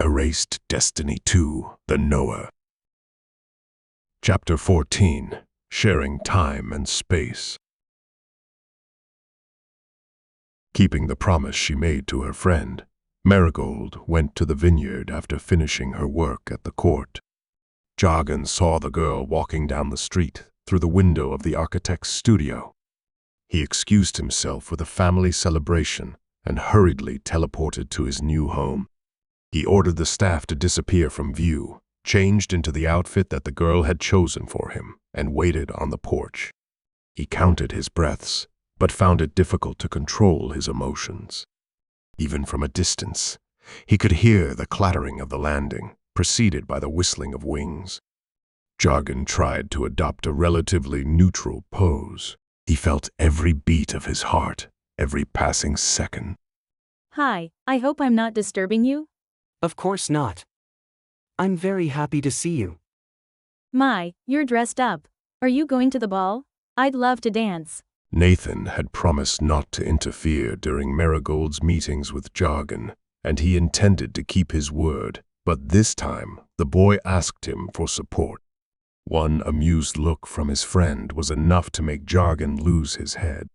Erased Destiny 2, The Knower. Chapter 14, Sharing Time and Space. Keeping the promise she made to her friend, Marigold went to the vineyard after finishing her work at the court. Jargon saw the girl walking down the street through the window of the architect's studio. He excused himself for the family celebration and hurriedly teleported to his new home. He ordered the staff to disappear from view, changed into the outfit that the girl had chosen for him, and waited on the porch. He counted his breaths, but found it difficult to control his emotions. Even from a distance, he could hear the clattering of the landing, preceded by the whistling of wings. Jargon tried to adopt a relatively neutral pose. He felt every beat of his heart, every passing second. Hi, I hope I'm not disturbing you? Of course not. I'm very happy to see you. My, you're dressed up. Are you going to the ball? I'd love to dance. Nathan had promised not to interfere during Marigold's meetings with Jargon, and he intended to keep his word, but this time the boy asked him for support. One amused look from his friend was enough to make Jargon lose his head.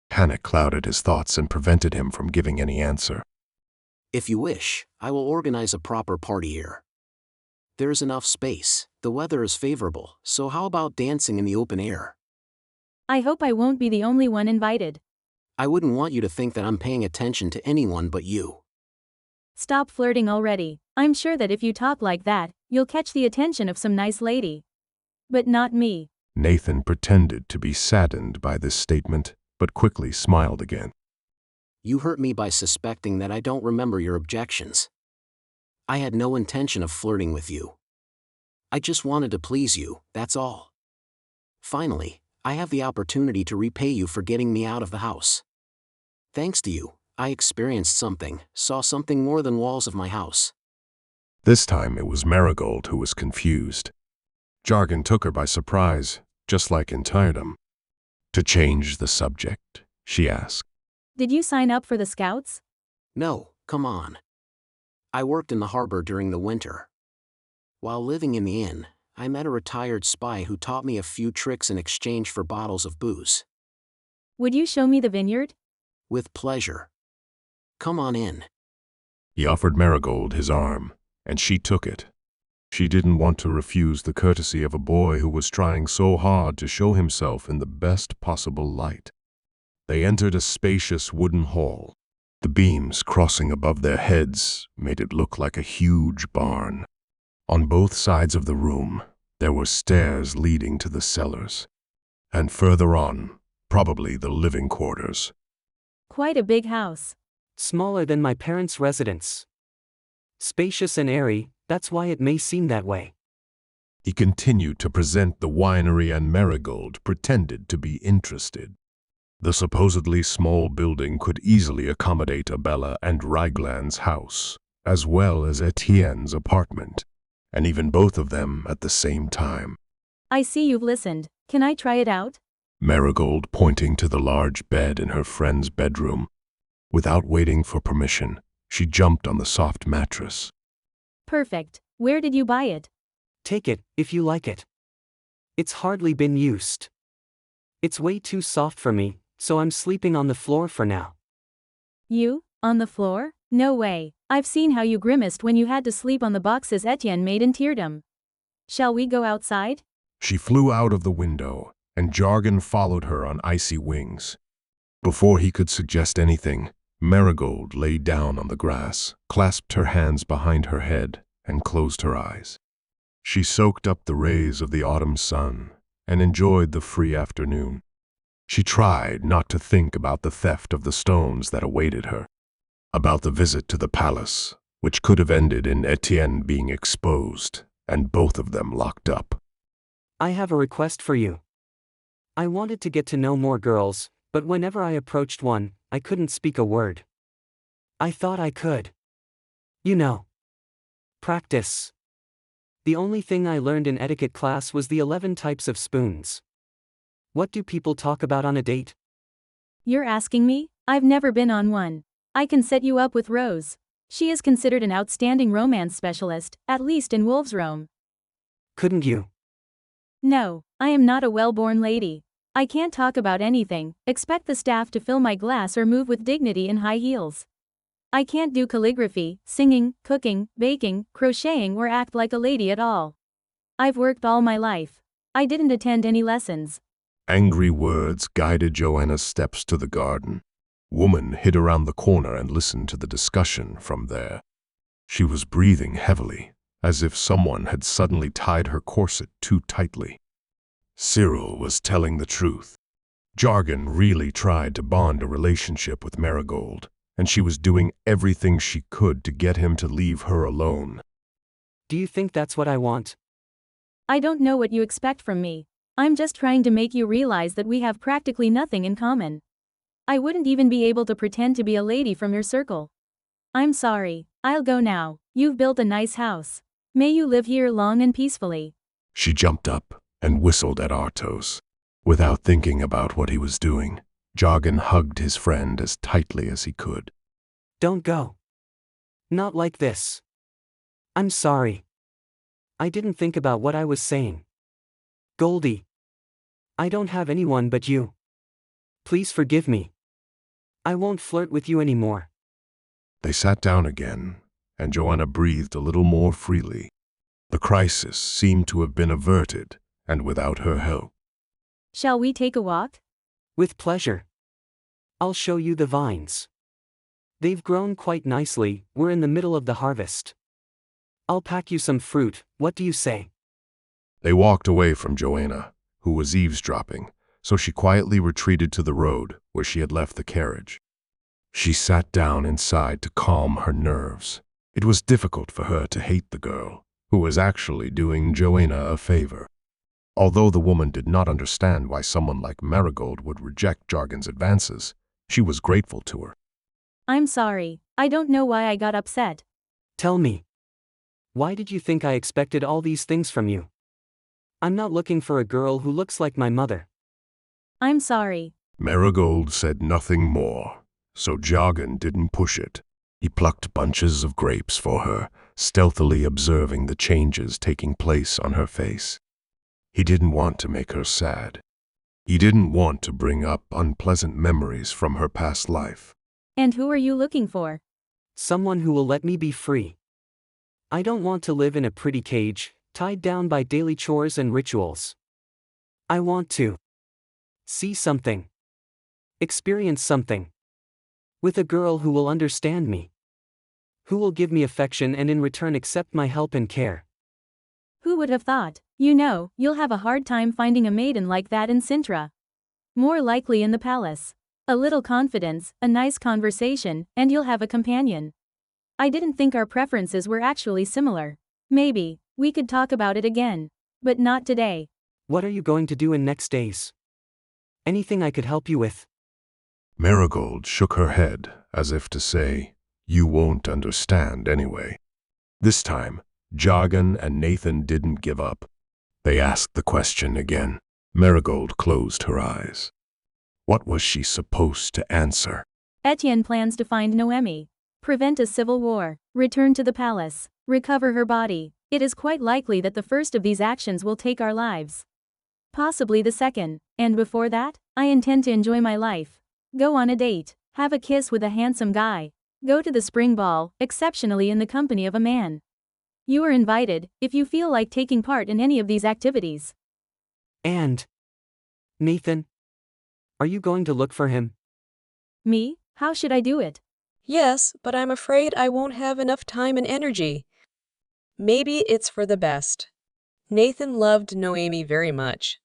Panic clouded his thoughts and prevented him from giving any answer. If you wish, I will organize a proper party here. There's enough space, the weather is favorable, so how about dancing in the open air? I hope I won't be the only one invited. I wouldn't want you to think that I'm paying attention to anyone but you. Stop flirting already. I'm sure that if you talk like that, you'll catch the attention of some nice lady. But not me. Nathan pretended to be saddened by this statement, but quickly smiled again. You hurt me by suspecting that I don't remember your objections. I had no intention of flirting with you. I just wanted to please you, that's all. Finally, I have the opportunity to repay you for getting me out of the house. Thanks to you, I experienced something, saw something more than walls of my house. This time it was Marigold who was confused. Jargon took her by surprise, just like in Tiredom. To change the subject, she asked. Did you sign up for the Scouts? No, come on. I worked in the harbor during the winter. While living in the inn, I met a retired spy who taught me a few tricks in exchange for bottles of booze. Would you show me the vineyard? With pleasure. Come on in. He offered Marigold his arm, and she took it. She didn't want to refuse the courtesy of a boy who was trying so hard to show himself in the best possible light. They entered a spacious wooden hall. The beams crossing above their heads made it look like a huge barn. On both sides of the room, there were stairs leading to the cellars. And further on, probably the living quarters. Quite a big house. Smaller than my parents' residence. Spacious and airy, that's why it may seem that way. He continued to present the winery, and Marigold pretended to be interested. The supposedly small building could easily accommodate Abella and Raglan's house, as well as Etienne's apartment, and even both of them at the same time. I see you've listened. Can I try it out? Marigold pointing to the large bed in her friend's bedroom. Without waiting for permission, she jumped on the soft mattress. Perfect. Where did you buy it? Take it, if you like it. It's hardly been used. It's way too soft for me, so I'm sleeping on the floor for now. You? On the floor? No way. I've seen how you grimaced when you had to sleep on the boxes Etien made in Tiredom. Shall we go outside? She flew out of the window, and Jargon followed her on icy wings. Before he could suggest anything, Marigold lay down on the grass, clasped her hands behind her head, and closed her eyes. She soaked up the rays of the autumn sun and enjoyed the free afternoon. She tried not to think about the theft of the stones that awaited her, about the visit to the palace, which could have ended in Etien being exposed and both of them locked up. I have a request for you. I wanted to get to know more girls, but whenever I approached one, I couldn't speak a word. I thought I could. You know. Practice. The only thing I learned in etiquette class was the 11 types of spoons. What do people talk about on a date? You're asking me? I've never been on one. I can set you up with Rose. She is considered an outstanding romance specialist, at least in Wolf's Rome. Couldn't you? No, I am not a well-born lady. I can't talk about anything, expect the staff to fill my glass or move with dignity in high heels. I can't do calligraphy, singing, cooking, baking, crocheting or act like a lady at all. I've worked all my life. I didn't attend any lessons. Angry words guided Joanna's steps to the garden. Woman hid around the corner and listened to the discussion from there. She was breathing heavily, as if someone had suddenly tied her corset too tightly. Cyril was telling the truth. Jargon really tried to bond a relationship with Marigold, and she was doing everything she could to get him to leave her alone. Do you think that's what I want? I don't know what you expect from me. I'm just trying to make you realize that we have practically nothing in common. I wouldn't even be able to pretend to be a lady from your circle. I'm sorry, I'll go now. You've built a nice house. May you live here long and peacefully. She jumped up and whistled at Artos. Without thinking about what he was doing, Jargon hugged his friend as tightly as he could. Don't go. Not like this. I'm sorry. I didn't think about what I was saying. Goldie. I don't have anyone but you. Please forgive me. I won't flirt with you anymore. They sat down again, and Joanna breathed a little more freely. The crisis seemed to have been averted, and without her help. Shall we take a walk? With pleasure. I'll show you the vines. They've grown quite nicely, we're in the middle of the harvest. I'll pack you some fruit, what do you say? They walked away from Joanna, who was eavesdropping, so she quietly retreated to the road where she had left the carriage. She sat down inside to calm her nerves. It was difficult for her to hate the girl, who was actually doing Joanna a favor. Although the woman did not understand why someone like Marigold would reject Jargon's advances, she was grateful to her. I'm sorry, I don't know why I got upset. Tell me. Why did you think I expected all these things from you? I'm not looking for a girl who looks like my mother. I'm sorry. Marigold said nothing more, so Jargon didn't push it. He plucked bunches of grapes for her, stealthily observing the changes taking place on her face. He didn't want to make her sad. He didn't want to bring up unpleasant memories from her past life. And who are you looking for? Someone who will let me be free. I don't want to live in a pretty cage, tied down by daily chores and rituals. I want to see something. Experience something. With a girl who will understand me. Who will give me affection and in return accept my help and care. Who would have thought? You know, you'll have a hard time finding a maiden like that in Sintra. More likely in the palace. A little confidence, a nice conversation, and you'll have a companion. I didn't think our preferences were actually similar. Maybe, we could talk about it again. But not today. What are you going to do in next days? Anything I could help you with? Marigold shook her head, as if to say, "You won't understand anyway." This time, Jargon and Nathan didn't give up. They asked the question again. Marigold closed her eyes. What was she supposed to answer? Etien plans to find Noemi. Prevent a civil war. Return to the palace. Recover her body. It is quite likely that the first of these actions will take our lives. Possibly the second. And before that, I intend to enjoy my life. Go on a date. Have a kiss with a handsome guy. Go to the spring ball, exceptionally in the company of a man. You are invited, if you feel like taking part in any of these activities. And Nathan? Are you going to look for him? Me? How should I do it? Yes, but I'm afraid I won't have enough time and energy. Maybe it's for the best. Nathan loved Noemi very much.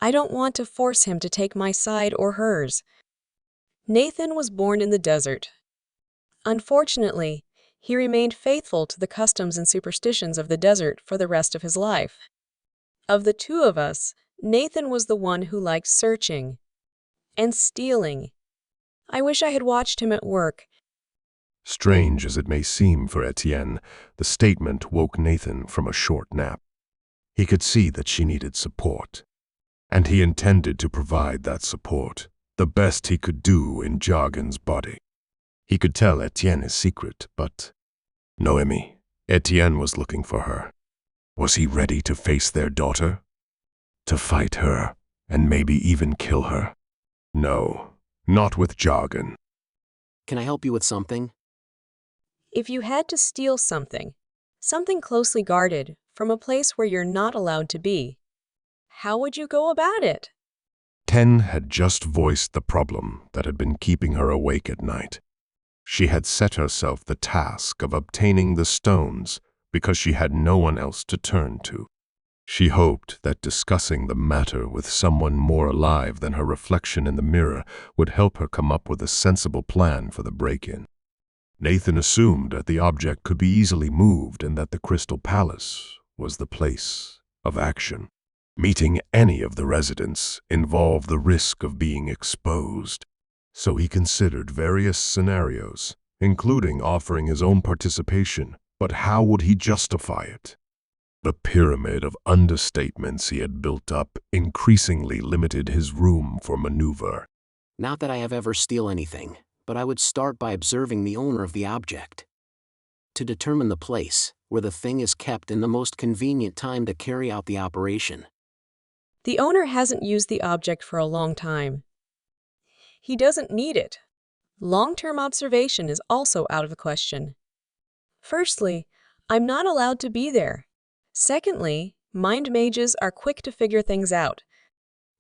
I don't want to force him to take my side or hers. Nathan was born in the desert. Unfortunately, he remained faithful to the customs and superstitions of the desert for the rest of his life. Of the two of us, Nathan was the one who liked searching and stealing. I wish I had watched him at work. Strange as it may seem for Etien, the statement woke Nathan from a short nap. He could see that she needed support, and he intended to provide that support, the best he could do in Jargon's body. He could tell Etien his secret, but Noemi, Etien was looking for her. Was he ready to face their daughter? To fight her, and maybe even kill her? No, not with Jargon. Can I help you with something? If you had to steal something closely guarded, from a place where you're not allowed to be, how would you go about it? Ten had just voiced the problem that had been keeping her awake at night. She had set herself the task of obtaining the stones because she had no one else to turn to. She hoped that discussing the matter with someone more alive than her reflection in the mirror would help her come up with a sensible plan for the break-in. Nathan assumed that the object could be easily moved and that the Crystal Palace was the place of action. Meeting any of the residents involved the risk of being exposed, so he considered various scenarios, including offering his own participation. But how would he justify it? The pyramid of understatements he had built up increasingly limited his room for maneuver. Not that I have ever steal anything, but I would start by observing the owner of the object. To determine the place where the thing is kept in the most convenient time to carry out the operation. The owner hasn't used the object for a long time. He doesn't need it. Long-term observation is also out of the question. Firstly, I'm not allowed to be there. Secondly, mind mages are quick to figure things out.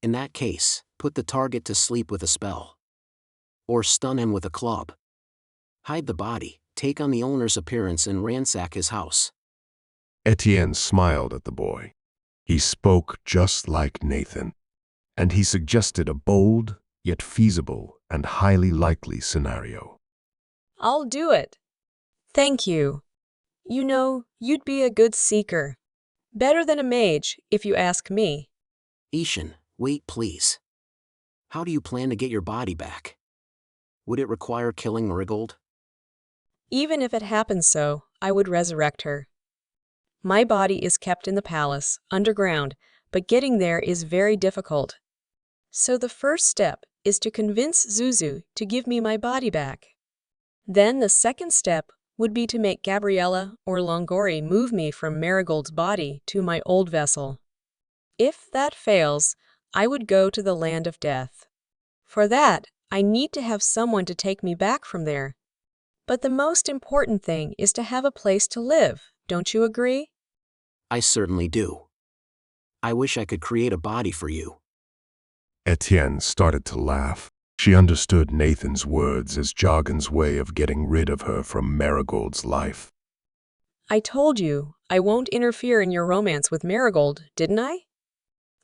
In that case, put the target to sleep with a spell. Or stun him with a club. Hide the body, take on the owner's appearance and ransack his house. Etien smiled at the boy. He spoke just like Nathan, and he suggested a bold, yet feasible and highly likely scenario. I'll do it. Thank you. You know, you'd be a good seeker. Better than a mage, if you ask me. Etien, wait please. How do you plan to get your body back? Would it require killing Marigold? Even if it happens so, I would resurrect her. My body is kept in the palace, underground, but getting there is very difficult. So the first step is to convince Zuzu to give me my body back. Then the second step would be to make Gabriella or Longori move me from Marigold's body to my old vessel. If that fails, I would go to the land of death. For that, I need to have someone to take me back from there. But the most important thing is to have a place to live, don't you agree? I certainly do. I wish I could create a body for you. Etien started to laugh. She understood Nathan's words as Jargon's way of getting rid of her from Marigold's life. I told you I won't interfere in your romance with Marigold, didn't I?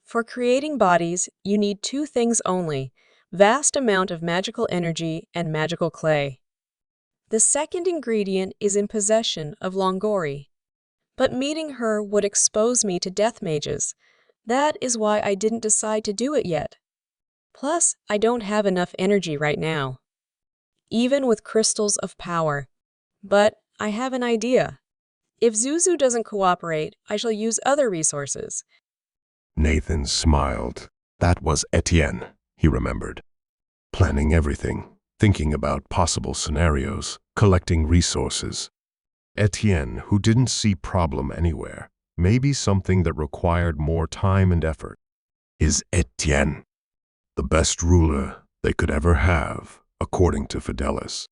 For creating bodies, you need two things only: vast amount of magical energy and magical clay. The second ingredient is in possession of Longori. But meeting her would expose me to death mages. That is why I didn't decide to do it yet. Plus, I don't have enough energy right now. Even with crystals of power. But I have an idea. If Zuzu doesn't cooperate, I shall use other resources. Nathan smiled. That was Etien, he remembered. Planning everything, thinking about possible scenarios, collecting resources. Etien, who didn't see problem anywhere, maybe something that required more time and effort. Is Etien the best ruler they could ever have, according to Fidelis?